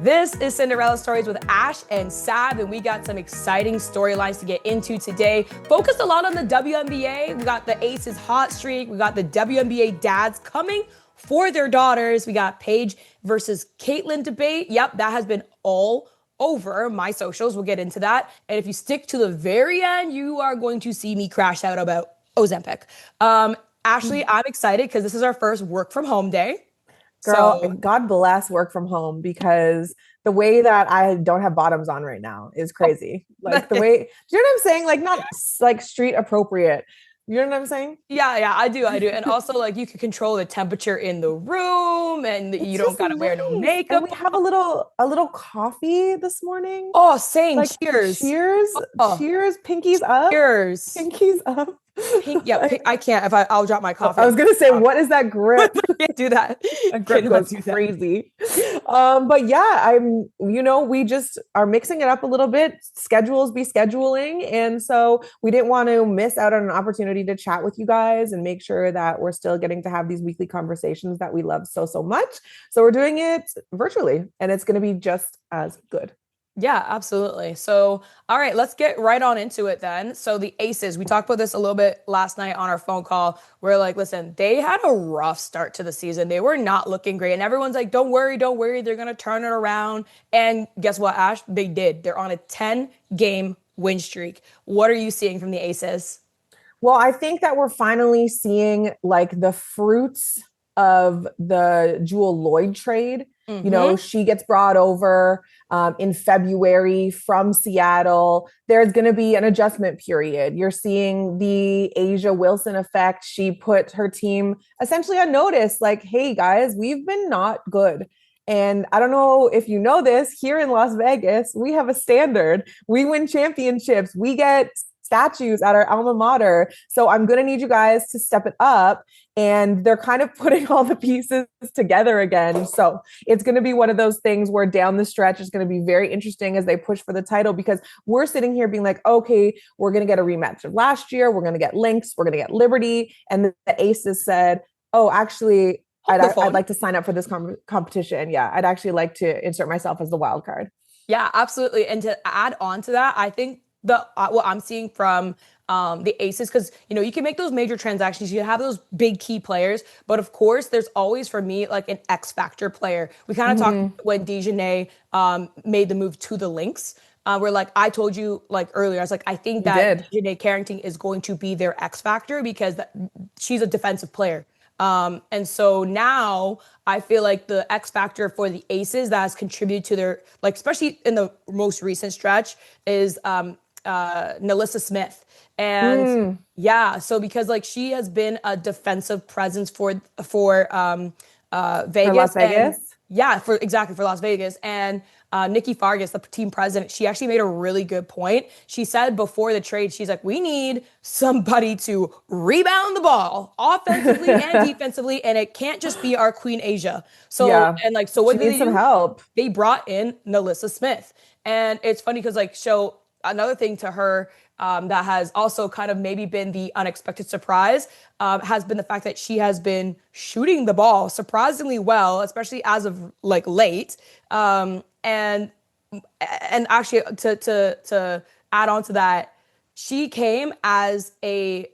This is Cinderella Stories with Ash and Sab, and we got some exciting storylines to get into today. Focused a lot on the WNBA. We got the Aces hot streak. We got the WNBA dads coming for their daughters. We got Paige versus Caitlin debate. Yep, that has been all over my socials. We'll get into that. And if you stick to the very end, you are going to see me crash out about Ozempic. Ashley, I'm excited because this is our first work from home day. Girl, So God bless work from home because the way that I don't have bottoms on right now is crazy. Like the way, do you know what I'm saying? Like not like street appropriate. You know what I'm saying? yeah, I do. And also like you can control the temperature in the room and you It's don't just gotta wear no nice. And we makeup. have a little coffee this morning. Oh, same. Like Cheers. cheers, Oh, cheers, pinkies up, cheers. pinkies up. Pink, yeah, Like, I can't. I'll drop my coffee. I was gonna say, what is that grip? Can't do that. That grip Cannot goes do that. crazy. But yeah, we just are mixing it up a little bit. Schedules be scheduling. And so we didn't want to miss out on an opportunity to chat with you guys and make sure that we're still getting to have these weekly conversations that we love so much. So we're doing it virtually and it's going to be just as good. Yeah, absolutely. So, all right, let's get right on into it then. So the Aces, we talked about this a little bit last night on our phone call. We're like, listen, they had a rough start to the season. They were not looking great. And everyone's like, don't worry. They're going to turn it around. And guess what, Ash? They did. They're on a 10-game win streak. What are you seeing from the Aces? Well, I think that we're finally seeing like the fruits of the Jewel Lloyd trade. You know, she gets brought over in February from Seattle. There's going to be an adjustment period. You're seeing the Asia Wilson effect. She put her team essentially on notice, like, hey, guys, we've been not good. And I don't know if you know this, here in Las Vegas, we have a standard. We win championships. We get statues at our alma mater. So I'm going to need you guys to step it up. And they're kind of putting all the pieces together again. So it's going to be one of those things where down the stretch is going to be very interesting as they push for the title, because we're sitting here being like, okay, we're going to get a rematch of last year. We're going to get Lynx. We're going to get Liberty. And the Aces said, oh, actually, I'd like to sign up for this competition. Yeah, I'd actually like to insert myself as the wild card. Yeah, absolutely. And to add on to that, I think what I'm seeing from the Aces, because you can make those major transactions, you have those big key players, but of course there's always for me like an X factor player. We kind of talked when Dejanay made the move to the Lynx. Where like I told you like earlier, I was like, I think that Dejanay Carrington is going to be their X factor because she's a defensive player. And so now I feel like the X factor for the Aces that has contributed to their, like, especially in the most recent stretch is Nalissa Smith. And yeah, so because like she has been a defensive presence for Vegas. For Las Vegas? For Las Vegas. And Nikki Fargas, the team president, she actually made a really good point. She said before the trade, she's like, we need somebody to rebound the ball offensively and defensively, and it can't just be our Queen Asia. So yeah. And like, so what did they do? Some help. They brought in Nalissa Smith, and it's funny because like, so another thing to her that has also kind of maybe been the unexpected surprise has been the fact that she has been shooting the ball surprisingly well, especially as of like late. And actually to add on to that, she came as a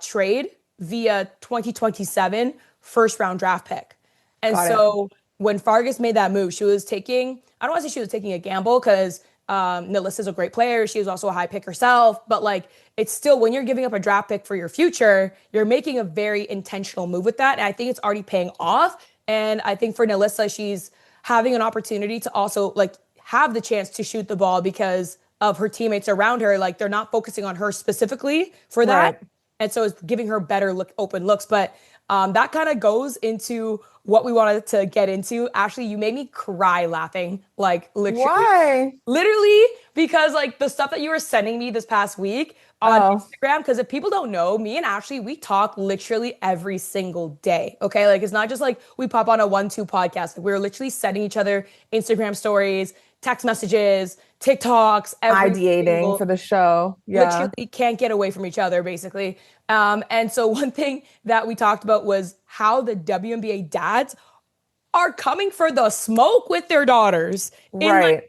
trade via 2027 first round draft pick. And when Fargas made that move, she was taking, I don't want to say she was taking a gamble because Nalissa's a great player. She was also a high pick herself, but like it's still, when you're giving up a draft pick for your future, you're making a very intentional move with that. And I think it's already paying off. And I think for Nalissa, she's having an opportunity to also like have the chance to shoot the ball because of her teammates around her. Like they're not focusing on her specifically for that. Right. And so it's giving her better open looks. But that kind of goes into what we wanted to get into. Ashley, you made me cry laughing. Like literally. Why? Literally, because like the stuff that you were sending me this past week on Instagram, because if people don't know, me and Ashley, we talk literally every single day. Okay. Like it's not just like we pop on a 1-2 podcast. Like, we're literally sending each other Instagram stories, text messages, TikToks, ideating for the show. Yeah. Literally can't get away from each other, basically. And so one thing that we talked about was how the WNBA dads are coming for the smoke with their daughters in like Right.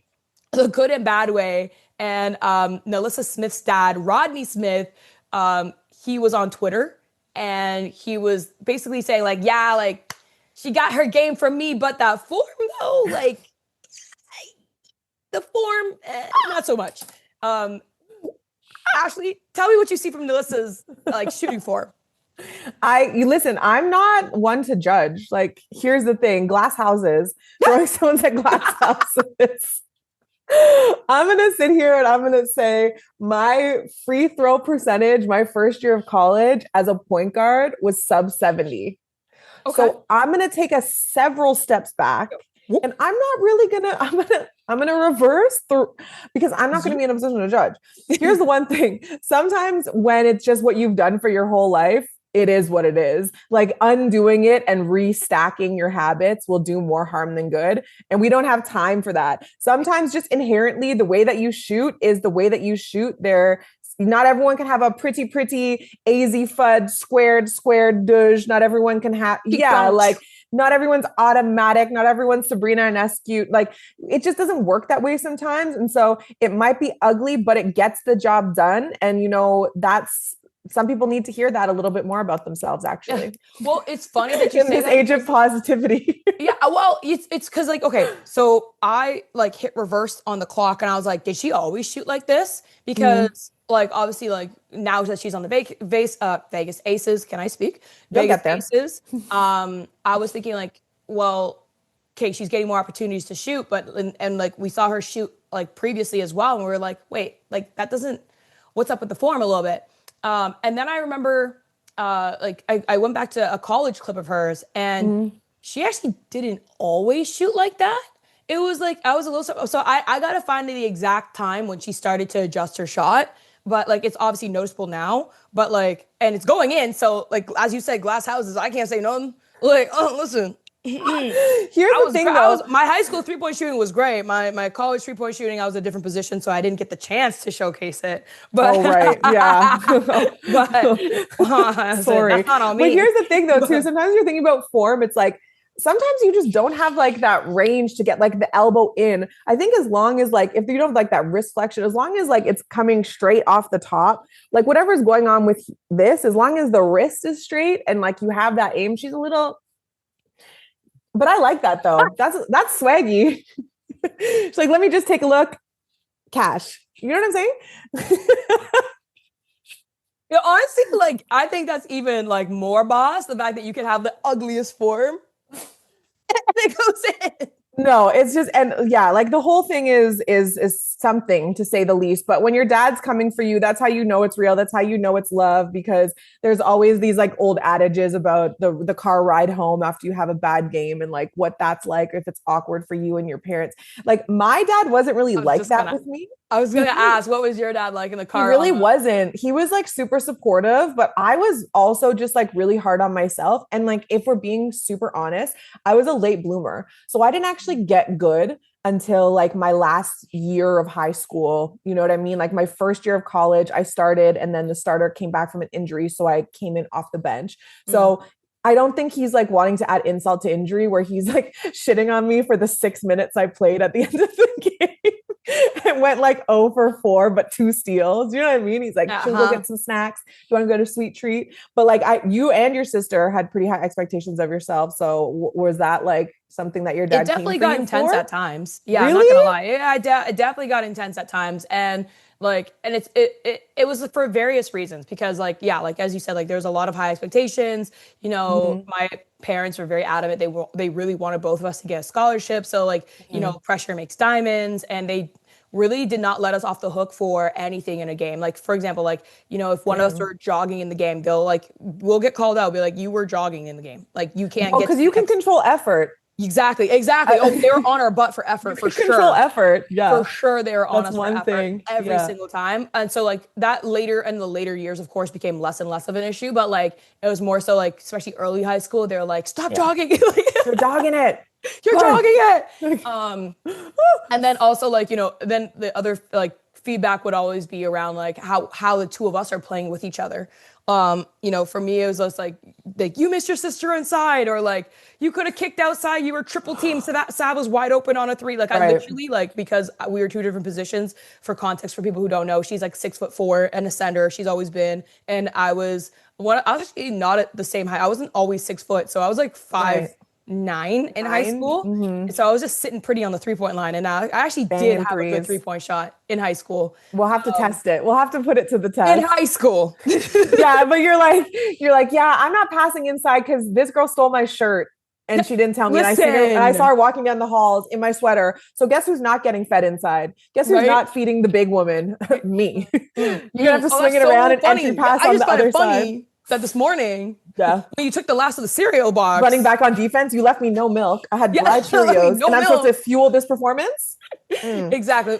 the good and bad way. And Melissa Smith's dad, Rodney Smith, he was on Twitter and he was basically saying like, yeah, like she got her game from me, but that form though, like the form, not so much. Ashley, tell me what you see from Melissa's like shooting form. You listen, I'm not one to judge. Like, here's the thing, glass houses, throwing stones at glass houses. I'm gonna sit here and I'm gonna say my free throw percentage, my first year of college as a point guard was sub 70. Okay. So I'm gonna take us several steps back. And I'm not really I'm gonna reverse through because I'm not gonna be in a position to judge. Here's the one thing. Sometimes when it's just what you've done for your whole life, it is what it is. Like undoing it and restacking your habits will do more harm than good. And we don't have time for that. Sometimes just inherently the way that you shoot is the way that you shoot. Not everyone can have a pretty AZ FUD squared douche. Not everyone can have, like not everyone's automatic. Not everyone's Sabrina Ionescu. Like it just doesn't work that way sometimes. And so it might be ugly, but it gets the job done. And some people need to hear that a little bit more about themselves, actually. Well, it's funny that you in say this that age of positivity. Yeah, well, it's because like, okay, so I like hit reverse on the clock and I was like, did she always shoot like this? Because like obviously like now that she's on the Vegas Aces, can I speak? You'll Vegas get there. Aces. I was thinking like, well, okay, she's getting more opportunities to shoot, but and like we saw her shoot like previously as well, and we were like, wait, like that doesn't. What's up with the form a little bit? And then I remember, I went back to a college clip of hers, and she actually didn't always shoot like that. It was like I was a little so I gotta find the exact time when she started to adjust her shot, but like it's obviously noticeable now. But like, and it's going in, so like as you said, glass houses. I can't say nothing. Like, oh, listen. Here's the thing, though. My high school 3-point shooting was great. My college 3-point shooting, I was a different position, so I didn't get the chance to showcase it. But oh, right, yeah. Sorry, that's not on me. But here's the thing, though, too. Sometimes you're thinking about form. It's like sometimes you just don't have like that range to get like the elbow in. I think as long as like if you don't have like that wrist flexion, as long as like it's coming straight off the top, like whatever's going on with this, as long as the wrist is straight and like you have that aim, she's a little. But I like that though. That's swaggy. She's like, let me just take a look. Cash. You know what I'm saying? Yeah, honestly, like I think that's even like more boss. The fact that you can have the ugliest form and it goes in. No, it's just, and yeah, like the whole thing is something to say the least. But when your dad's coming for you, that's how you know it's real. That's how you know it's love, because there's always these like old adages about the car ride home after you have a bad game and like what that's like, if it's awkward for you and your parents. Like my dad wasn't really like that with me. I was going to ask, what was your dad like in the car? He really wasn't. He was like super supportive, but I was also just like really hard on myself. And like, if we're being super honest, I was a late bloomer. So I didn't actually get good until like my last year of high school. You know what I mean? Like my first year of college, I started, and then the starter came back from an injury. So I came in off the bench. So I don't think he's like wanting to add insult to injury where he's like shitting on me for the 6 minutes I played at the end of the game. It went like 0 for 4, but 2 steals. You know what I mean? He's like, should we go get some snacks? Do you want to go to Sweet Treat? But like you and your sister had pretty high expectations of yourself. So was that like something that your dad? It definitely got intense at times. Yeah, really? I'm not gonna lie. Yeah, it definitely got intense at times, and like, and it was for various reasons, because like, yeah, like as you said, like there's a lot of high expectations. You know, my parents were very adamant. They really wanted both of us to get a scholarship. So like, you know, pressure makes diamonds, and they really did not let us off the hook for anything in a game. Like, for example, like, you know, if one of us were jogging in the game, we'll get called out, be like, you were jogging in the game. Like, you can't because you can control effort. Exactly. Oh, they were on our butt for effort, for sure. Control effort. Yeah. For sure, they were on us for effort thing. every single time. And so like that later, in the later years, of course, became less and less of an issue. But like, it was more so like, especially early high school, they were like, stop jogging. You're dogging it. You're jogging it. And then also like, you know, then the other like feedback would always be around like how the two of us are playing with each other. For me, it was just like you missed your sister inside, or like you could have kicked outside. You were triple teamed, so that Sav was wide open on a three. Like I literally because we were two different positions. For context, for people who don't know, she's like 6'4" and a center. She's always been, and I was actually not at the same height. I wasn't always 6 foot, so I was like 5'9" in high school. And so I was just sitting pretty on the 3-point line. And I actually did have a good 3-point shot in high school. We'll have to test it. We'll have to put it to the test. In high school. Yeah, but you're like, yeah, I'm not passing inside because this girl stole my shirt and she didn't tell me. Listen. And I saw her walking down the halls in my sweater. So guess who's not getting fed inside? Guess who's not feeding the big woman? Me. You're gonna have to swing it around and entry pass on the other side. That this morning, when you took the last of the cereal box, running back on defense, you left me no milk. I had dried Cheerios, and I'm supposed to fuel this performance. Exactly.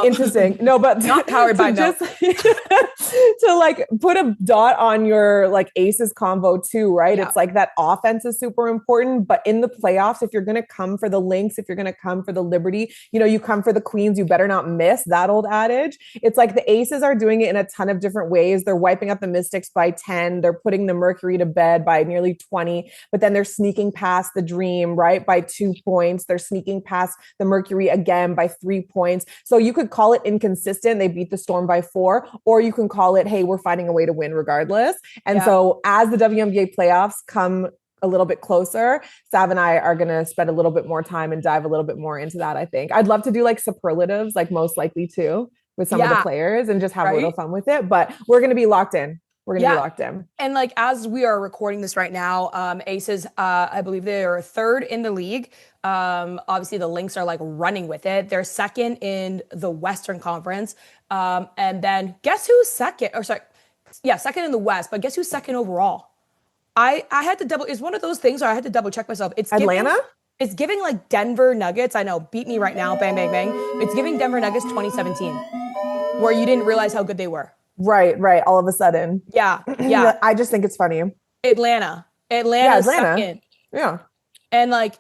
Interesting. No, but not powered by milk. To like put a dot on your like aces convo too, right? It's like that offense is super important, but in the playoffs, if you're going to come for the Lynx, if you're going to come for the Liberty, you come for the Queens, you better not miss, that old adage. It's like the aces are doing it in a ton of different ways. They're wiping out the Mystics by 10. They're putting the Mercury to bed by nearly 20, but then they're sneaking past the Dream, right? By 2 points. They're sneaking past the Mercury again by 3 points. So you could call it inconsistent. They beat the Storm by 4, or you can call it, hey, we're finding a way to win regardless. And so as the WNBA playoffs come a little bit closer, Sav and I are going to spend a little bit more time and dive a little bit more into that. I think I'd love to do like superlatives, like most likely to, with some of the players and just have a little fun with it. But we're going to be locked in. We're going to be locked in. And like, as we are recording this right now, Aces, I believe they are third in the league. Obviously the Lynx are like running with it. They're second in the Western Conference. And then guess who's second? Second in the West, but guess who's second overall? I had to it's one of those things where I had to double check myself. It's Atlanta? It's giving like Denver Nuggets. I know, beat me right now. Bang, bang, bang. It's giving Denver Nuggets 2017, where you didn't realize how good they were. Right. All of a sudden. Yeah. I just think it's funny. Atlanta. Second. Yeah. And like,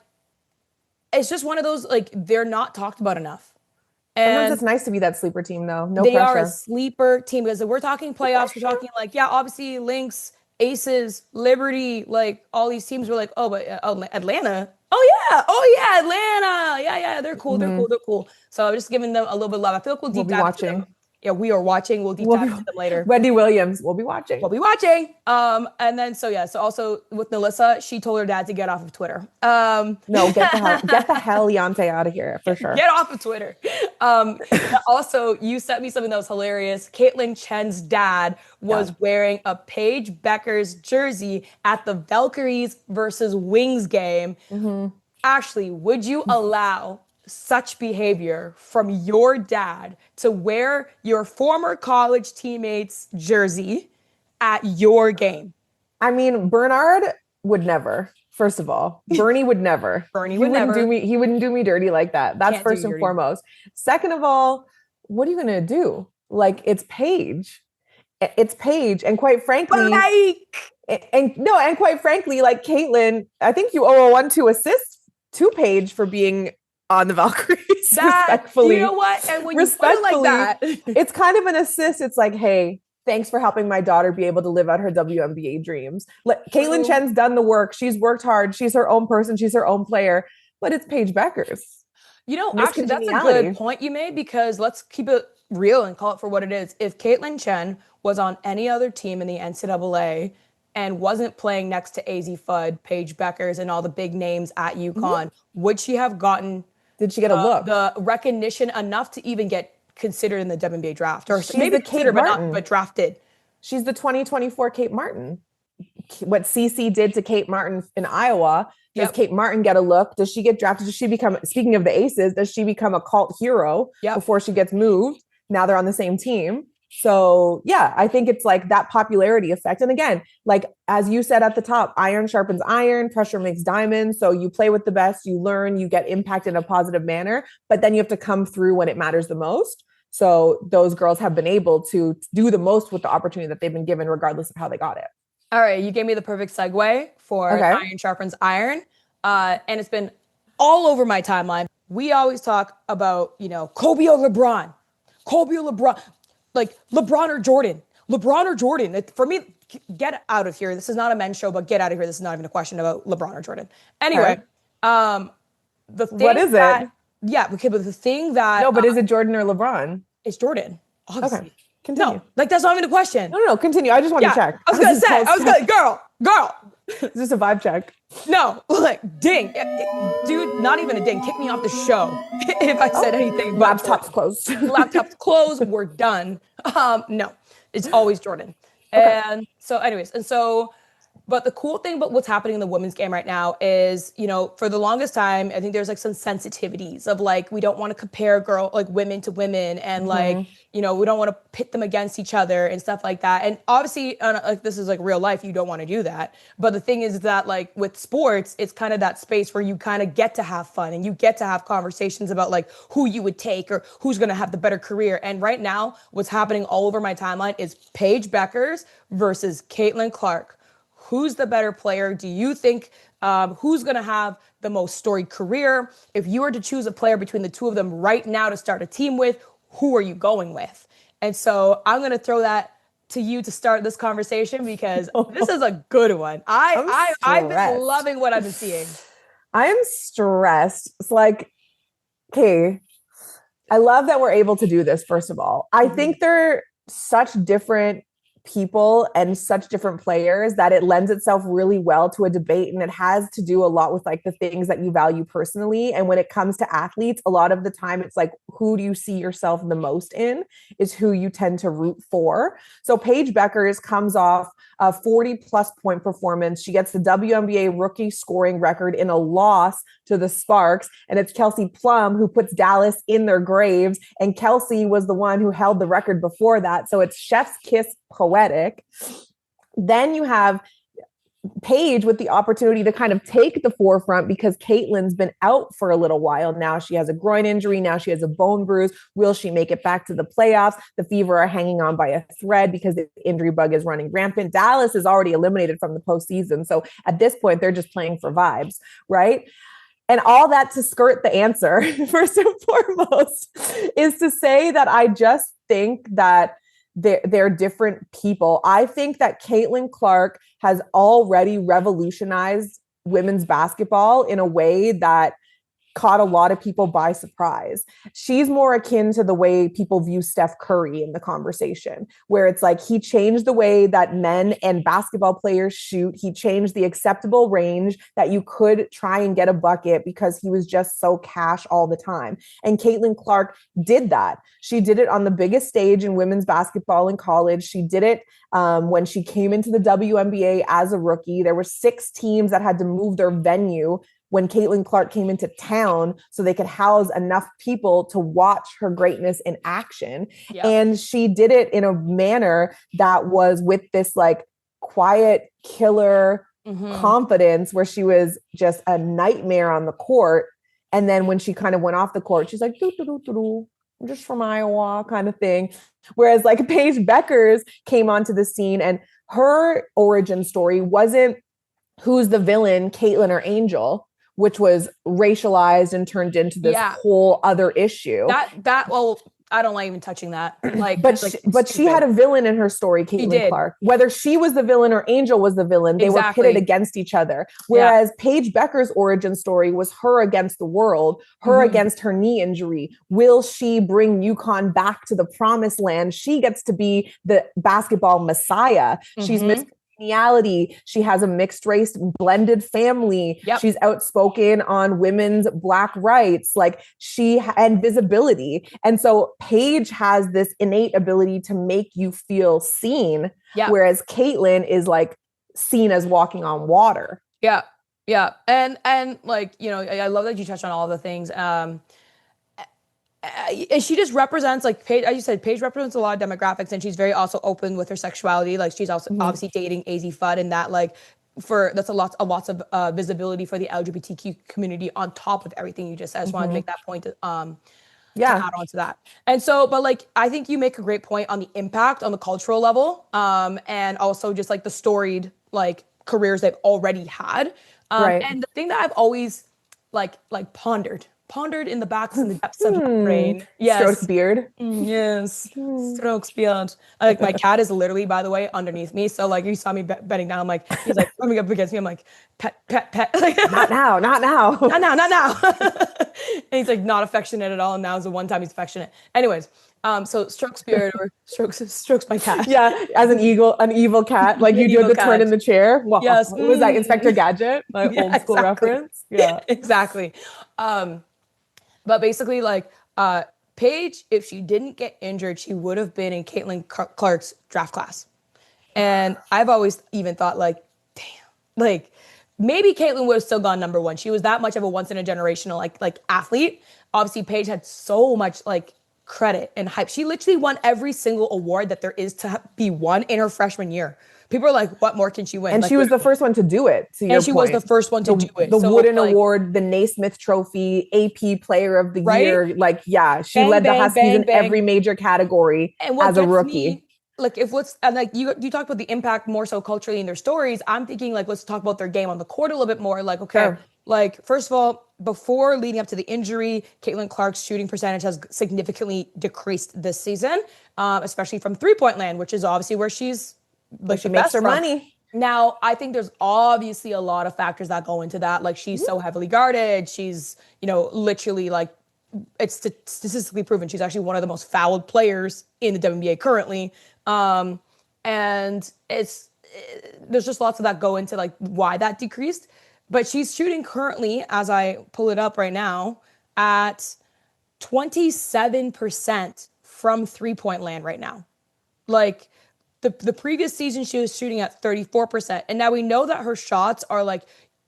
it's just one of those, like, they're not talked about enough. And sometimes it's nice to be that sleeper team though. No they pressure. Are a sleeper team because we're talking playoffs. We're talking like, obviously Lynx, Aces, Liberty, like all these teams were like, Atlanta. Oh yeah, Atlanta. Yeah, they're cool. They're cool. So I'm just giving them a little bit of love. I feel like we'll deep dive into them. Yeah, we are watching. We'll deep dive into them later. Wendy Williams, we'll be watching. And then, so also with Melissa, she told her dad to get off of Twitter. No, get the hell Yante out of here for sure. Get off of Twitter. Also, you sent me something that was hilarious. Caitlin Chen's dad was wearing a Paige Bueckers jersey at the Valkyries versus Wings game. Ashley, would you allow such behavior from your dad to wear your former college teammate's jersey at your game? I mean, Bernard would never. First of all, Bernie would never. He wouldn't do me dirty like that. That's first and foremost. Second of all, what are you going to do? Like, it's Paige. And quite frankly, quite frankly, like Caitlin, I think you owe a 1-2 assist to Paige for being on the Valkyries. Respectfully. You know what? And when you put it like that, it's kind of an assist. It's like, hey, thanks for helping my daughter be able to live out her WNBA dreams. Caitlin Chen's done the work. She's worked hard. She's her own person. She's her own player. But it's Paige Bueckers. Actually, that's a good point you made, because let's keep it real and call it for what it is. If Caitlin Chen was on any other team in the NCAA and wasn't playing next to AZ Fudd, Paige Bueckers, and all the big names at UConn, would she have gotten... Did she get a look? The recognition enough to even get considered in the WNBA draft, or she's maybe considered but drafted? She's the 2024 Kate Martin. What CC did to Kate Martin in Iowa. Does Kate Martin get a look? Does she get drafted? Does she become, speaking of the Aces, does she become a cult hero before she gets moved? Now they're on the same team. So yeah, I think it's like that popularity effect. And again, like, as you said at the top, iron sharpens iron, pressure makes diamonds. So you play with the best, you learn, you get impact in a positive manner, but then you have to come through when it matters the most. So those girls have been able to do the most with the opportunity that they've been given, regardless of how they got it. All right. You gave me the perfect segue for iron sharpens iron. And it's been all over my timeline. We always talk about, Kobe or LeBron, like LeBron or Jordan. LeBron or Jordan. For me, get out of here. This is not a men's show, but get out of here. This is not even a question about LeBron or Jordan. Anyway, Okay. the thing What is that, it? yeah, okay, but the thing that No, but is it Jordan or LeBron? is Jordan, obviously. Okay. Continue. No, like that's not even a question. No, continue. I just want to Yeah, check. I was gonna say, girl. Is this a vibe check? No, like, ding. Dude, not even a ding. Kick me off the show if I said anything. But Laptop's closed. Laptop's closed. We're done. No, it's always Jordan. Okay. And so anyways, but the cool thing about what's happening in the women's game right now is, for the longest time, I think there's like some sensitivities of like, we don't want to compare women to women and like, we don't want to pit them against each other and stuff like that. And obviously, like this is like real life. You don't want to do that. But the thing is that like with sports, it's kind of that space where you kind of get to have fun and you get to have conversations about like who you would take or who's going to have the better career. And right now, what's happening all over my timeline is Paige Bueckers versus Caitlin Clark. Who's the better player? Do you think who's going to have the most storied career? If you were to choose a player between the two of them right now to start a team with, who are you going with? And so I'm going to throw that to you to start this conversation because this is a good one. I've been loving what I've been seeing. I am stressed. It's like, okay, I love that we're able to do this, first of all. I think they're such different people and such different players that it lends itself really well to a debate, and it has to do a lot with like the things that you value personally. And when it comes to athletes, a lot of the time it's like, who do you see yourself the most in is who you tend to root for. So Paige Bueckers comes off a 40+ point performance. She gets the WNBA rookie scoring record in a loss to the Sparks, and it's Kelsey Plum who puts Dallas in their graves, and Kelsey was the one who held the record before that. So it's chef's kiss poetic. Then you have Paige with the opportunity to kind of take the forefront because Caitlin's been out for a little while now. She has a groin injury. Now she has a bone bruise. Will she make it back to the playoffs? The Fever are hanging on by a thread because the injury bug is running rampant. Dallas is already eliminated from the postseason. So at this point, they're just playing for vibes, right? And all that to skirt the answer, first and foremost, is to say that I just think that they're different people. I think that Caitlin Clark has already revolutionized women's basketball in a way that caught a lot of people by surprise. She's more akin to the way people view Steph Curry in the conversation, where it's like he changed the way that men and basketball players shoot. He changed the acceptable range that you could try and get a bucket because he was just so cash all the time. And Caitlin Clark did that. She did it on the biggest stage in women's basketball in college. She did it when she came into the WNBA as a rookie. There were 6 teams that had to move their venue when Caitlin Clark came into town so they could house enough people to watch her greatness in action. Yep. And she did it in a manner that was with this like quiet killer confidence where she was just a nightmare on the court. And then when she kind of went off the court, she's like, I'm just from Iowa kind of thing. Whereas like Paige Bueckers came onto the scene and her origin story wasn't who's the villain, Caitlin or Angel, which was racialized and turned into this whole other issue. Well, I don't like even touching that. Like, but she had a villain in her story, Caitlin Clark. Whether she was the villain or Angel was the villain, they were pitted against each other. Whereas Paige Bueckers' origin story was her against the world, her against her knee injury. Will she bring UConn back to the promised land? She gets to be the basketball messiah. She's she has a mixed race blended family. She's outspoken on women's Black rights, like and visibility. And so Paige has this innate ability to make you feel seen. Whereas Caitlin is like seen as walking on water. Yeah. And like, I love that you touched on all the things. She just represents, like, Paige, as you said, Paige represents a lot of demographics, and she's very also open with her sexuality. Like, she's also obviously dating AZ Fudd, and that, like, that's a lot of visibility for the LGBTQ community on top of everything you just said. I just wanted to make that point to add on to that. And so, but like, I think you make a great point on the impact on the cultural level, and also just like the storied like careers they've already had. And the thing that I've always like pondered pondered in the depths of my brain. Strokes Yes. beard. Yes. Strokes beyond. Like my cat is literally, by the way, underneath me. So like you saw me bending down. I'm like, he's like coming up against me. I'm like, pet, pet, pet. Not now, not now. Not now, not now. And he's like not affectionate at all. And now is the one time he's affectionate. Anyways, so strokes beard or strokes my cat. Yeah, as an evil cat, like you do the turn in the chair. Yes. Was that Inspector Gadget? Like Yeah, old school exactly. reference. Yeah, Exactly. But basically, like Paige, if she didn't get injured, she would have been in Caitlin Clark's draft class. And I've always even thought like, damn, like maybe Caitlin would have still gone number one. She was that much of a once in a generational like athlete. Obviously, Paige had so much like credit and hype. She literally won every single award that there is to be won in her freshman year. People are like, what more can she win? and like, she was the first one to do it. and she was the first one to do it. The So, Wooden like, Award, the Naismith Trophy, AP Player of the Right? Year. Like, yeah, she Bang, led the bang, Huskies bang, in bang. every major category And what as a gets rookie. me, like if what's and like you talk about the impact more so culturally in their stories, I'm thinking like let's talk about their game on the court a little bit more. Like, okay, Sure. like first of all, before leading up to the injury, Caitlin Clark's shooting percentage has significantly decreased this season, especially from 3-point land, which is obviously where she's like She the makes best her from. money. Now, I think there's obviously a lot of factors that go into that. Like she's so heavily guarded. She's, literally like it's statistically proven she's actually one of the most fouled players in the WNBA currently. And there's just lots of that go into like why that decreased. But she's shooting currently, as I pull it up right now, at 27% from 3-point land right now. Like the previous season, she was shooting at 34%. And now we know that her shots are like,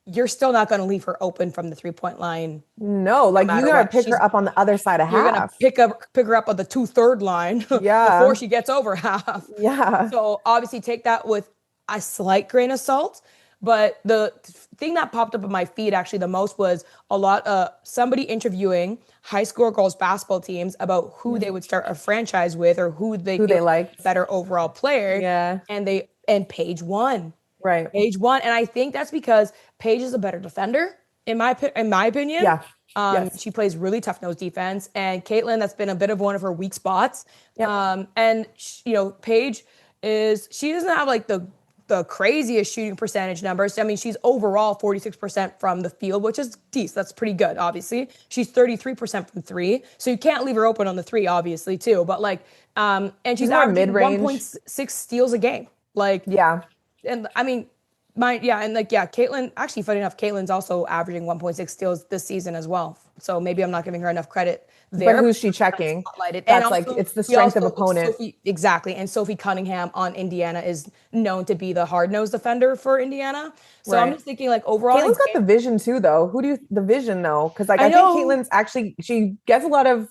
you're still not going to leave her open from the 3-point line. No, like you gotta pick her up on the other side of You're half. gonna pick her up on the 2/3 line before she gets over half. Yeah. So obviously take that with a slight grain of salt. But the thing that popped up in my feed actually the most was a lot of somebody interviewing high school girls basketball teams about who they would start a franchise with or who they like better overall player. Yeah. And Paige won. Right. Paige won. And I think that's because Paige is a better defender, in my opinion. Yeah. Yes. She plays really tough nose defense. And Caitlin, that's been a bit of one of her weak spots. Yep. And Paige she doesn't have like the craziest shooting percentage numbers. I mean, she's overall 46% from the field, which is decent. That's pretty good, obviously. She's 33% from three. So you can't leave her open on the three, obviously, too. But like, and she's more averaging mid-range. 1.6 steals a game. Like, Yeah. and I mean, Caitlin, actually, funny enough, Caitlin's also averaging 1.6 steals this season as well. So maybe I'm not giving her enough credit there. But who's she checking? Spotlighted. That's And like, also, it's the strength of also- opponent. Exactly. And Sophie Cunningham on Indiana is known to be the hard-nosed defender for Indiana. So I'm Right. just thinking like overall. Caitlin's got the vision too, though. The vision though? Because like I think know. Caitlin's actually, she gets a lot of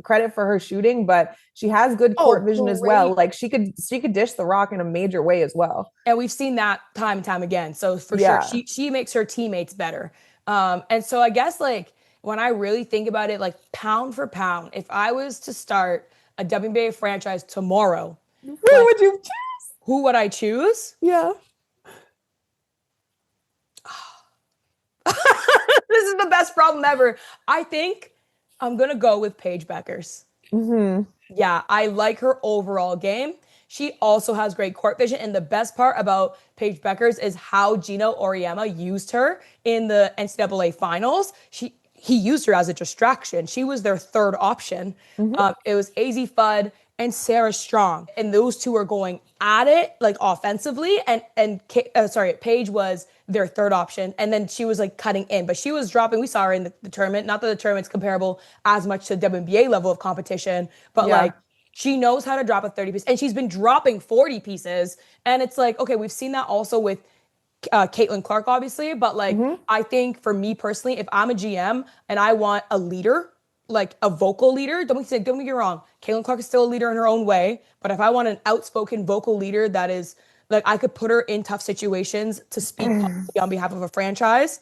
credit for her shooting, but she has good court vision as well. great. Like she could dish the rock in a major way as well. And we've seen that time and time again. So for Yeah. sure, she makes her teammates better. And so I guess like when I really think about it, like pound for pound, if I was to start a WNBA franchise tomorrow, Who would you choose? who would I choose? Yeah. This is the best problem ever. I think I'm going to go with Paige Bueckers. Mm-hmm. Yeah, I like her overall game. She also has great court vision. And the best part about Paige Bueckers is how Gino Auriemma used her in the NCAA finals. He used her as a distraction. She was their third option. It was AZ Fudd and Sarah Strong. And those two are going at it like offensively. And Paige was their third option. And then she was like cutting in. But she was dropping, we saw her in the tournament. Not that the tournament's comparable as much to WNBA level of competition, but like she knows how to drop a 30 piece. And she's been dropping 40 pieces. And it's like, okay, we've seen that also with Caitlin Clark, obviously. But like, I think for me personally, if I'm a GM and I want a leader, like a vocal leader, don't get me wrong, Caitlin Clark is still a leader in her own way. But if I want an outspoken vocal leader that is like, I could put her in tough situations to speak publicly on behalf of a franchise,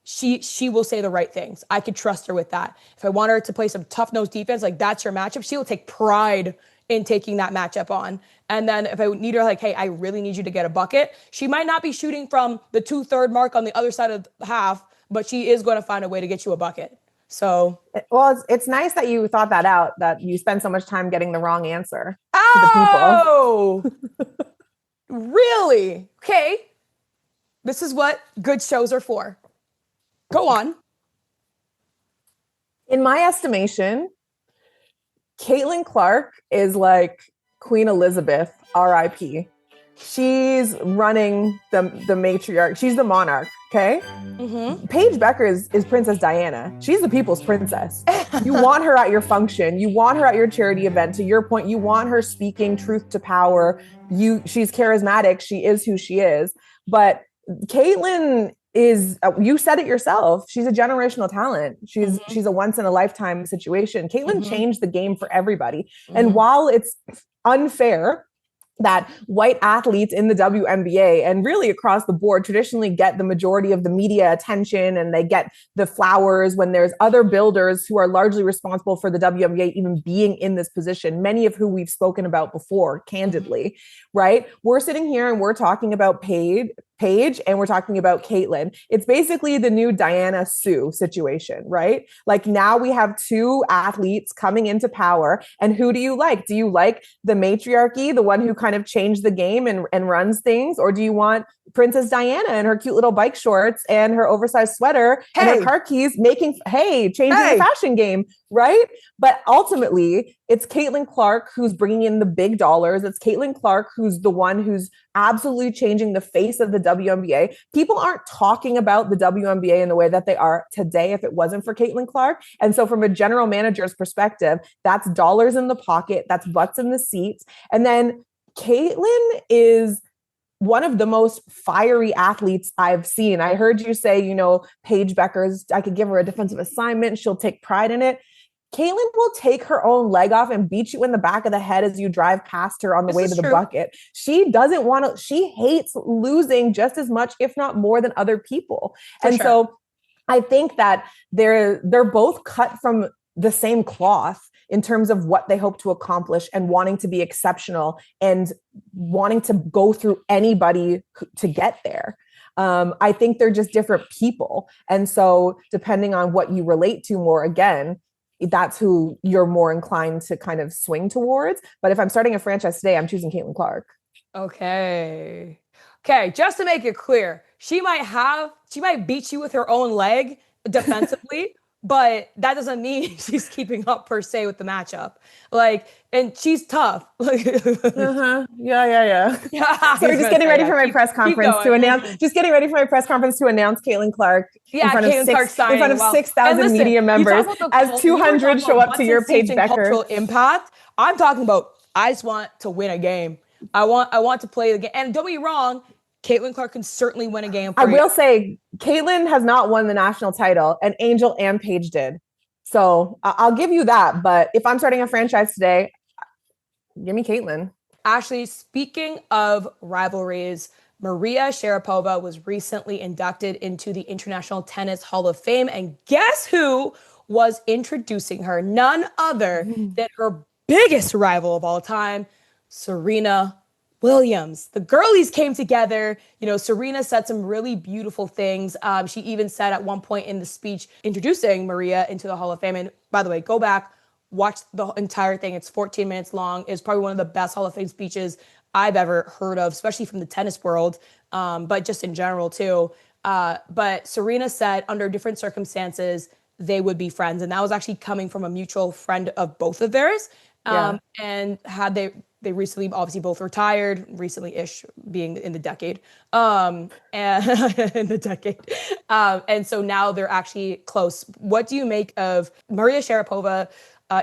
she will say the right things. I could trust her with that. If I want her to play some tough nose defense, like that's your matchup, she will take pride in taking that matchup on. And then if I need her, like, hey, I really need you to get a bucket, she might not be shooting from the 2/3 mark on the other side of the half, but she is going to find a way to get you a bucket. So, well, it's nice that you thought that out, that you spend so much time getting the wrong answer to the oh, really? Okay. This is what good shows are for. Go on. In my estimation, Caitlin Clark is like Queen Elizabeth, RIP. She's running the matriarch. She's the monarch. Okay. Paige Bueckers is Princess Diana. She's the people's princess. You want her at your function. You want her at your charity event. To your point, you want her speaking truth to power. She's charismatic. She is who she is. But Caitlin is, you said it yourself, she's a generational talent. She's a once in a lifetime situation. Caitlin changed the game for everybody. And while it's unfair that white athletes in the WNBA and really across the board traditionally get the majority of the media attention and they get the flowers when there's other builders who are largely responsible for the WNBA even being in this position, many of who we've spoken about before, candidly, right? We're sitting here and we're talking about Paige and we're talking about Caitlin. It's basically the new Diana Sue situation, right? Like now we have two athletes coming into power. And who do you like? Do you like the matriarchy, the one who kind of changed the game and runs things? Or do you want Princess Diana and her cute little bike shorts and her oversized sweater and her car keys changing the fashion game, right? But ultimately, it's Caitlin Clark who's bringing in the big dollars. It's Caitlin Clark who's the one who's absolutely changing the face of the WNBA. People aren't talking about the WNBA in the way that they are today if it wasn't for Caitlin Clark. And so from a general manager's perspective, that's dollars in the pocket, that's butts in the seats. And then Caitlin is one of the most fiery athletes I've seen. I heard you say, Paige Bueckers, I could give her a defensive assignment. She'll take pride in it. Caitlin will take her own leg off and beat you in the back of the head as you drive past her on the way to the bucket. She doesn't want to, she hates losing just as much, if not more than other people. So I think that they're both cut from the same cloth in terms of what they hope to accomplish and wanting to be exceptional and wanting to go through anybody to get there. I think they're just different people. And so depending on what you relate to more, again, that's who you're more inclined to kind of swing towards. But if I'm starting a franchise today, I'm choosing Caitlin Clark. Okay. Just to make it clear, she might beat you with her own leg defensively, but that doesn't mean she's keeping up per se with the matchup. And she's tough. Yeah. So we're just getting ready for my press conference to announce Caitlin Clark in front of 6,000 media members as 200 show up to your Paige Bueckers. Cultural impact. I'm talking about, I just want to win a game. I want to play the game. And don't be wrong, Caitlin Clark can certainly win a game for you. I will say, Caitlin has not won the national title, and Angel and Paige did. So I'll give you that. But if I'm starting a franchise today, give me Caitlin. Ashley, speaking of rivalries, Maria Sharapova was recently inducted into the International Tennis Hall of Fame. And guess who was introducing her? None other than her biggest rival of all time, Serena Williams. The girlies came together. Serena said some really beautiful things. She even said at one point in the speech introducing Maria into the Hall of Fame. And by the way, go back, watch the entire thing. It's 14 minutes long. It's probably one of the best Hall of Fame speeches I've ever heard of, especially from the tennis world, but just in general too. But Serena said under different circumstances, they would be friends. And that was actually coming from a mutual friend of both of theirs. And had they recently obviously both retired, recently-ish being in the decade, and so now they're actually close. What do you make of Maria Sharapova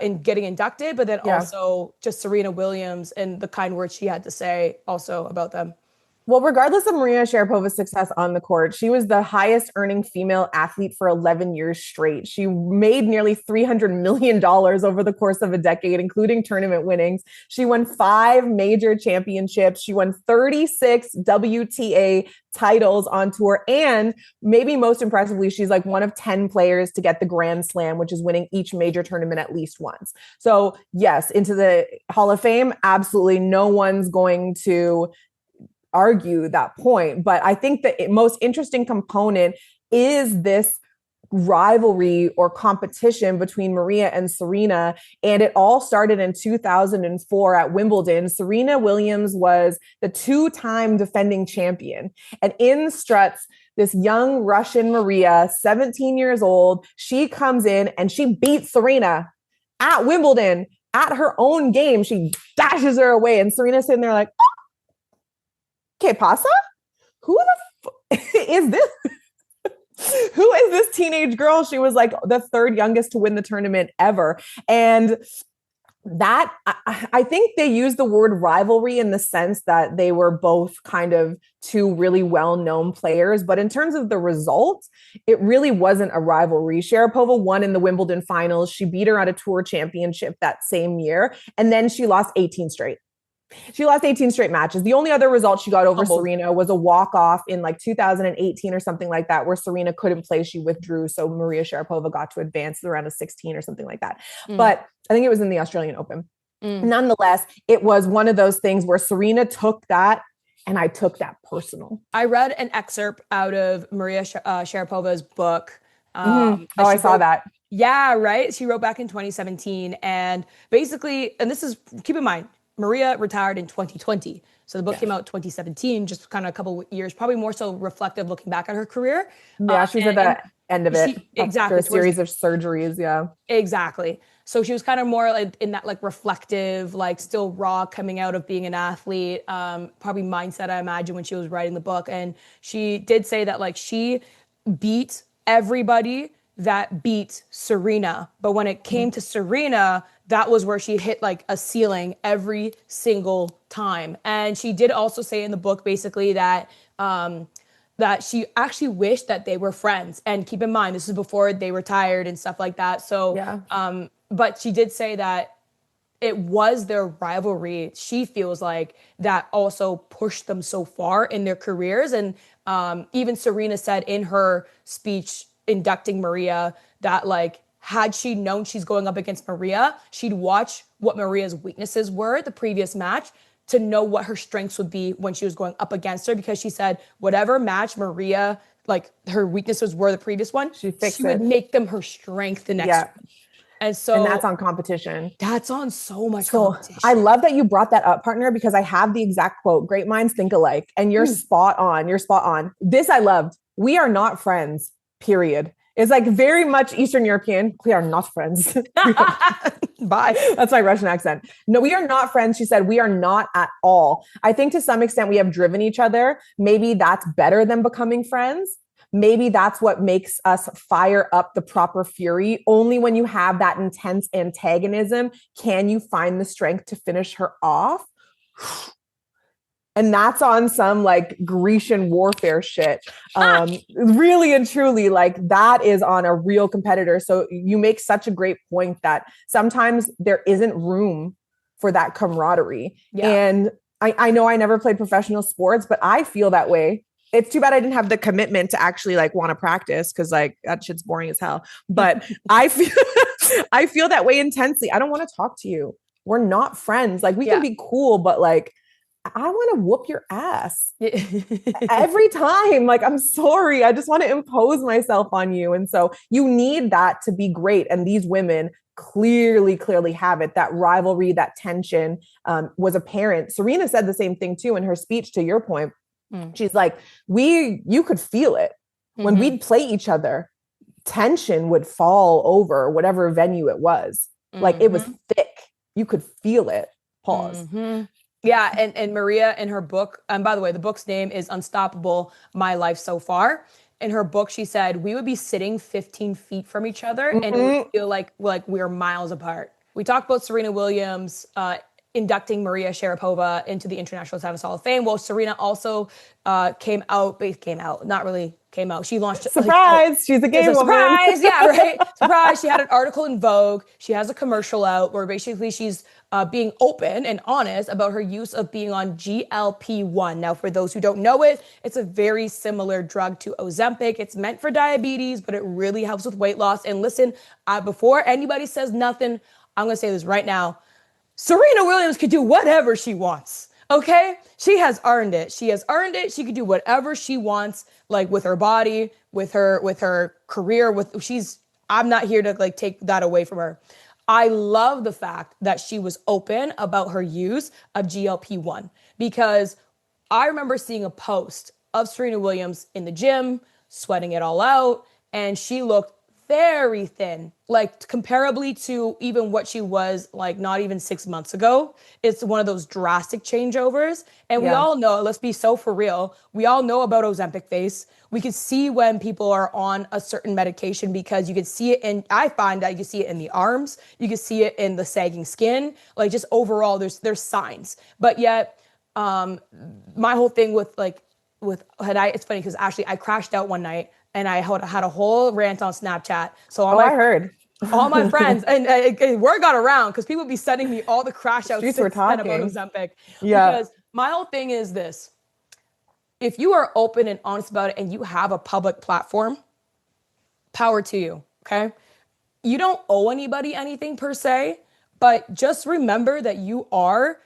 in getting inducted, but then also just Serena Williams and the kind words she had to say also about them? Well, regardless of Maria Sharapova's success on the court, she was the highest earning female athlete for 11 years straight. She made nearly $300 million over the course of a decade, including tournament winnings. She won 5 major championships. She won 36 WTA titles on tour. And maybe most impressively, she's like one of 10 players to get the Grand Slam, which is winning each major tournament at least once. So yes, into the Hall of Fame, absolutely no one's going to argue that point. But I think the most interesting component is this rivalry or competition between Maria and Serena. And it all started in 2004 at Wimbledon. Serena Williams was the two-time defending champion. And in struts this young Russian Maria, 17 years old. She comes in and she beats Serena at Wimbledon at her own game. She dashes her away. And Serena's sitting there like, ¿Qué pasa? Who the is this? Who is this teenage girl? She was like the third youngest to win the tournament ever. And that, I think they used the word rivalry in the sense that they were both kind of two really well-known players. But in terms of the result, it really wasn't a rivalry. Sharapova won in the Wimbledon finals. She beat her at a tour championship that same year. And then she lost 18 straight. She lost 18 straight matches. The only other result she got over Serena was a walk-off in like 2018 or something like that, where Serena couldn't play. She withdrew. So Maria Sharapova got to advance to the round of 16 or something like that. But I think it was in the Australian Open. Nonetheless, it was one of those things where Serena took that and I took that personal. I read an excerpt out of Maria Sharapova's book. I saw that. Yeah, right. She wrote back in 2017. And basically, and this is, keep in mind, Maria retired in 2020. So the book came out 2017, just kind of a couple years, probably more so reflective looking back at her career. Yeah, she was at the end of it. Exactly. After a series of surgeries. Yeah. Exactly. So she was kind of more like in that like reflective, like still raw coming out of being an athlete, probably mindset, I imagine, when she was writing the book. And she did say that like she beat everybody that beat Serena. But when it came to Serena, that was where she hit like a ceiling every single time. And she did also say in the book basically that that she actually wished that they were friends. And keep in mind, this is before they retired and stuff like that. So, but she did say that it was their rivalry, she feels like, that also pushed them so far in their careers. And even Serena said in her speech inducting Maria that like, had she known she's going up against Maria, she'd watch what Maria's weaknesses were the previous match to know what her strengths would be when she was going up against her. Because she said whatever match Maria, like her weaknesses were the previous one, she would make them her strength the next one. And that's on competition. That's on so much competition. I love that you brought that up, partner, because I have the exact quote, great minds think alike. And you're spot on. You're spot on. This I loved. We are not friends, period. It's like very much Eastern European. We are not friends. Bye. That's my Russian accent. No, we are not friends. She said, we are not at all. I think to some extent we have driven each other. Maybe that's better than becoming friends. Maybe that's what makes us fire up the proper fury. Only when you have that intense antagonism can you find the strength to finish her off. And that's on some like Grecian warfare shit. Really and truly, like that is on a real competitor. So you make such a great point that sometimes there isn't room for that camaraderie. Yeah. And I know I never played professional sports, but I feel that way. It's too bad I didn't have the commitment to actually like want to practice, because like that shit's boring as hell. But I feel that way intensely. I don't want to talk to you. We're not friends. Like we can be cool, but like I want to whoop your ass every time. Like, I'm sorry. I just want to impose myself on you. And so you need that to be great. And these women clearly have it. That rivalry, that tension was apparent. Serena said the same thing too in her speech, to your point. She's like, you could feel it when we'd play each other. Tension would fall over whatever venue it was. Like it was thick. You could feel it. Pause. Yeah, and Maria in her book, and by the way, the book's name is Unstoppable, My Life So Far. In her book, she said, we would be sitting 15 feet from each other and it would feel like we're miles apart. We talked about Serena Williams inducting Maria Sharapova into the International Tennis Hall of Fame. Well, Serena also came out. She launched. Surprise! She's a gay woman. Surprise! Yeah, right. Surprise! She had an article in Vogue. She has a commercial out where basically she's being open and honest about her use of being on GLP-1. Now, for those who don't know it, it's a very similar drug to Ozempic. It's meant for diabetes, but it really helps with weight loss. And listen, before anybody says nothing, I'm going to say this right now. Serena Williams could do whatever she wants. Okay, she has earned it. She has earned it. She could do whatever she wants, like with her body, with her career. I'm not here to like take that away from her. I love the fact that she was open about her use of GLP-1 because I remember seeing a post of Serena Williams in the gym, sweating it all out, and she looked very thin, like comparably to even what she was like not even 6 months ago. It's one of those drastic changeovers. And we Yeah. all know, let's be so for real, we all know about Ozempic face. We could see when people are on a certain medication because you could see it in, I find that you can see it in the arms, you can see it in the sagging skin, like just overall there's signs. But yet, my whole thing with it's funny because actually I crashed out one night and I had a whole rant on Snapchat. So I heard. all my friends and word got around because people be sending me all the crash outs Streets were since then about talking. Ozempic. Yeah. Because my whole thing is this: if you are open and honest about it and you have a public platform, power to you. Okay, you don't owe anybody anything per se, but just remember that you are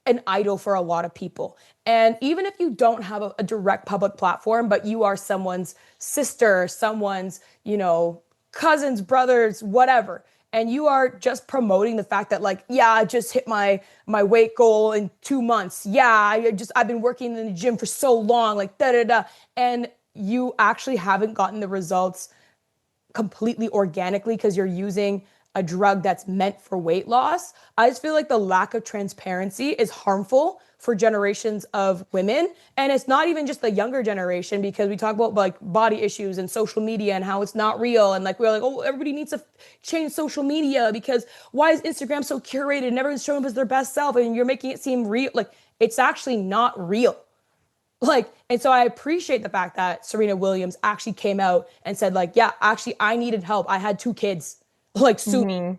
an idol for a lot of people. And even if you don't have a direct public platform, but you are someone's sister, someone's, cousins, brothers, whatever, and you are just promoting the fact that like, yeah, I just hit my weight goal in 2 months. Yeah, I've been working in the gym for so long, like da da da. And you actually haven't gotten the results completely organically because you're using a drug that's meant for weight loss. I just feel like the lack of transparency is harmful for generations of women. And it's not even just the younger generation because we talk about like body issues and social media and how it's not real. And like, we're like, oh, everybody needs to change social media because why is Instagram so curated and everyone's showing up as their best self and you're making it seem real? Like, it's actually not real. And so I appreciate the fact that Serena Williams actually came out and said like, yeah, actually I needed help. I had 2 kids, like sue me,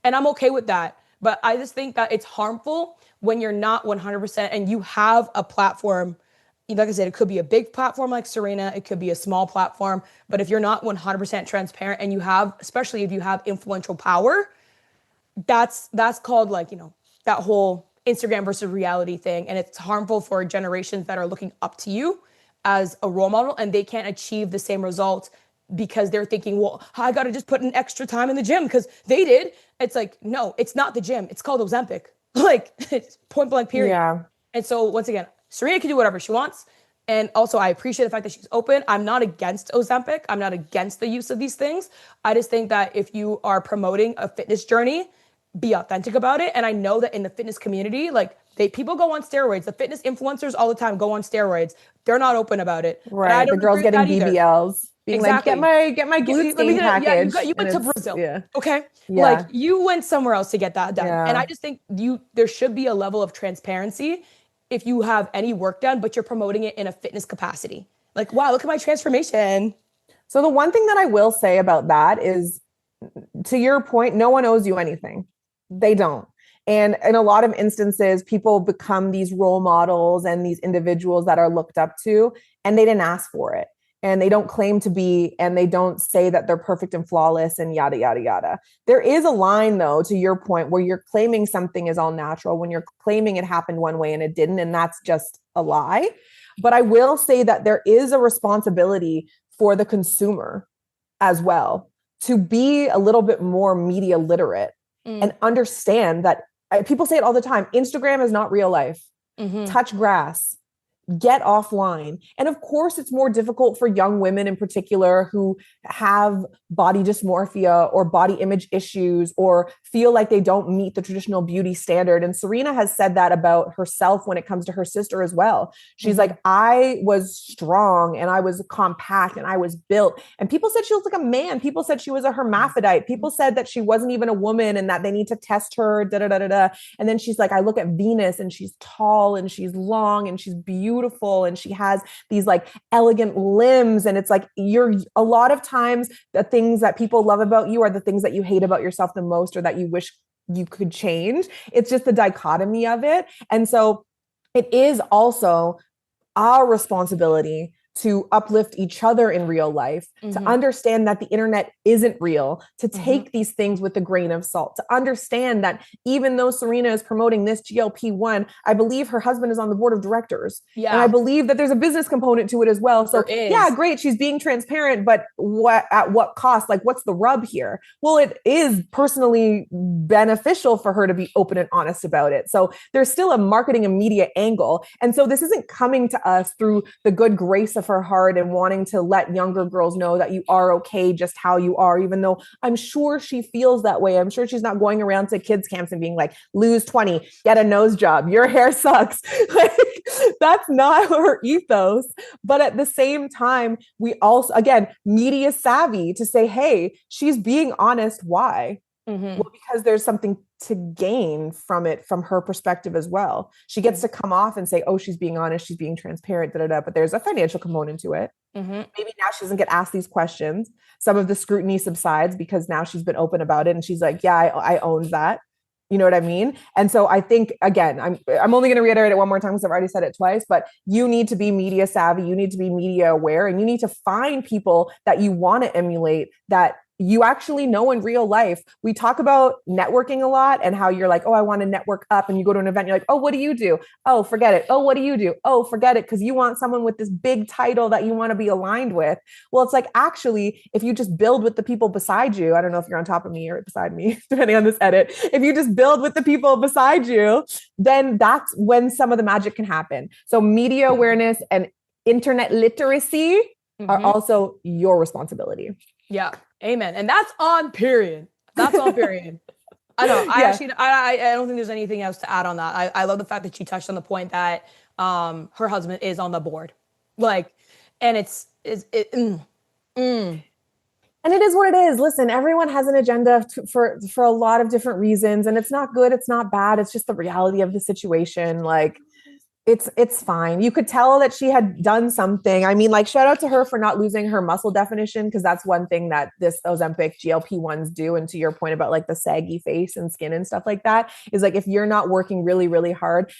and I'm okay with that. But I just think that it's harmful when you're not 100% and you have a platform. Like I said, it could be a big platform like Serena. It could be a small platform. But if you're not 100% transparent and you have, especially if you have influential power, that's called like, that whole Instagram versus reality thing. And it's harmful for generations that are looking up to you as a role model and they can't achieve the same results because they're thinking, well, I got to just put in extra time in the gym because they did. It's like, no, it's not the gym. It's called Ozempic. Like, it's point blank period. Yeah. And so once again, Serena can do whatever she wants. And also I appreciate the fact that she's open. I'm not against Ozempic. I'm not against the use of these things. I just think that if you are promoting a fitness journey, be authentic about it. And I know that in the fitness community, like people go on steroids. The fitness influencers all the time go on steroids. They're not open about it. Right. I don't the girls getting BBLs. Being exactly. like, get my glute stain package. Yeah, you went to Brazil. Yeah. Okay. Yeah. Like you went somewhere else to get that done. Yeah. And I just think there should be a level of transparency if you have any work done, but you're promoting it in a fitness capacity. Like, wow, look at my transformation. So the one thing that I will say about that is, to your point, no one owes you anything. They don't. And in a lot of instances, people become these role models and these individuals that are looked up to, and they didn't ask for it. And they don't claim to be, and they don't say that they're perfect and flawless and yada, yada, yada. There is a line, though, to your point, where you're claiming something is all natural when you're claiming it happened one way and it didn't. And that's just a lie. But I will say that there is a responsibility for the consumer as well to be a little bit more media literate and understand that people say it all the time. Instagram is not real life. Touch grass. Get offline. And of course, it's more difficult for young women in particular who have body dysmorphia or body image issues or feel like they don't meet the traditional beauty standard. And Serena has said that about herself when it comes to her sister as well. She's like, I was strong and I was compact and I was built. And people said she was like a man. People said she was a hermaphrodite. People said that she wasn't even a woman and that they need to test her, da da da da da. And then she's like, I look at Venus and she's tall and she's long and she's beautiful and she has these like elegant limbs. And it's like, a lot of times the things that people love about you are the things that you hate about yourself the most or that you wish you could change. It's just the dichotomy of it. And so it is also our responsibility to uplift each other in real life, to understand that the internet isn't real, to take these things with a grain of salt, to understand that even though Serena is promoting this GLP-1, I believe her husband is on the board of directors. Yeah. And I believe that there's a business component to it as well. So yeah, great. She's being transparent, but at what cost? Like, what's the rub here? Well, it is personally beneficial for her to be open and honest about it. So there's still a marketing and media angle. And so this isn't coming to us through the good grace of her heart and wanting to let younger girls know that you are okay just how you are, even though I'm sure she feels that way. I'm sure she's not going around to kids camps and being like, lose 20, get a nose job, your hair sucks. Like, that's not her ethos. But at the same time, we also, again, media savvy to say, hey, she's being honest. Why? Well, because there's something to gain from it, from her perspective as well. She gets to come off and say, oh, she's being honest, she's being transparent, but there's a financial component to it. Maybe now she doesn't get asked these questions. Some of the scrutiny subsides because now she's been open about it and she's like, yeah, I own that. You know what I mean? And so I think, again, I'm only going to reiterate it one more time because I've already said it twice, but you need to be media savvy. You need to be media aware, and you need to find people that you want to emulate, that you actually know in real life. We talk about networking a lot and how you're like, oh, I want to network up. And you go to an event, you're like, oh, what do you do? Oh, forget it. Oh, what do you do? Oh, forget it. Because you want someone with this big title that you want to be aligned with. Well, it's like, actually, if you just build with the people beside you, I don't know if you're on top of me or beside me, depending on this edit. If you just build with the people beside you, then that's when some of the magic can happen. So media awareness and internet literacy are also your responsibility. Yeah. Amen. And that's on period. That's on period. I know. I don't think there's anything else to add on that. I love the fact that she touched on the point that her husband is on the board. Like, and And it is what it is. Listen, everyone has an agenda for a lot of different reasons, and it's not good. It's not bad. It's just the reality of the situation. Like, it's fine. You could tell that she had done something. I mean, like, shout out to her for not losing her muscle definition, because that's one thing that this Ozempic GLP-1s do. And to your point about like the saggy face and skin and stuff like that, is like, if you're not working really, really hard,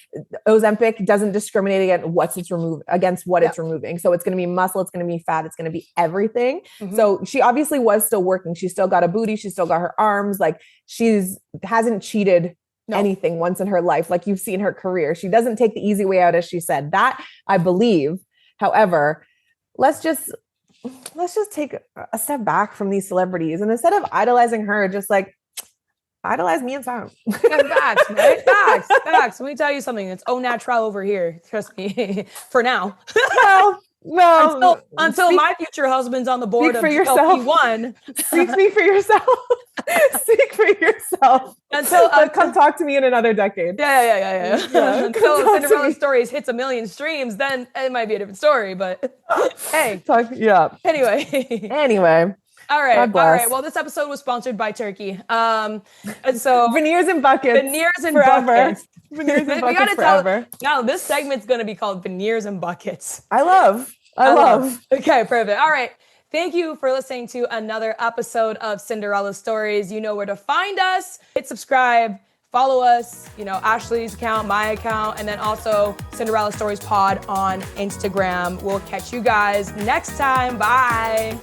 Ozempic doesn't discriminate against what it's removing. So it's going to be muscle, it's going to be fat, it's going to be everything. So she obviously was still working. She still got a booty. She still got her arms. Like, hasn't cheated anything once in her life. Like, you've seen her career. She doesn't take the easy way out, as she said. That I believe. However, let's just take a step back from these celebrities, and instead of idolizing her, just like idolize me and Sam. Facts, right? Facts. Let me tell you something. It's au naturel over here. Trust me. For now. No. Until my future husband's on the board of GLP-1. Speak for yourself. Speak for yourself. Until come talk to me in another decade. Yeah. Until Cinderella Stories hits 1 million streams, then it might be a different story. But hey, Anyway. All right. Well, this episode was sponsored by Turkey. And so veneers and buckets. Veneers and buckets. Veneers and buckets forever. Now this segment's going to be called Veneers and Buckets. I love. Okay, perfect. All right. Thank you for listening to another episode of Cinderella Stories. You know where to find us. Hit subscribe. Follow us, Ashley's account, my account, and then also Cinderella Stories Pod on Instagram. We'll catch you guys next time. Bye.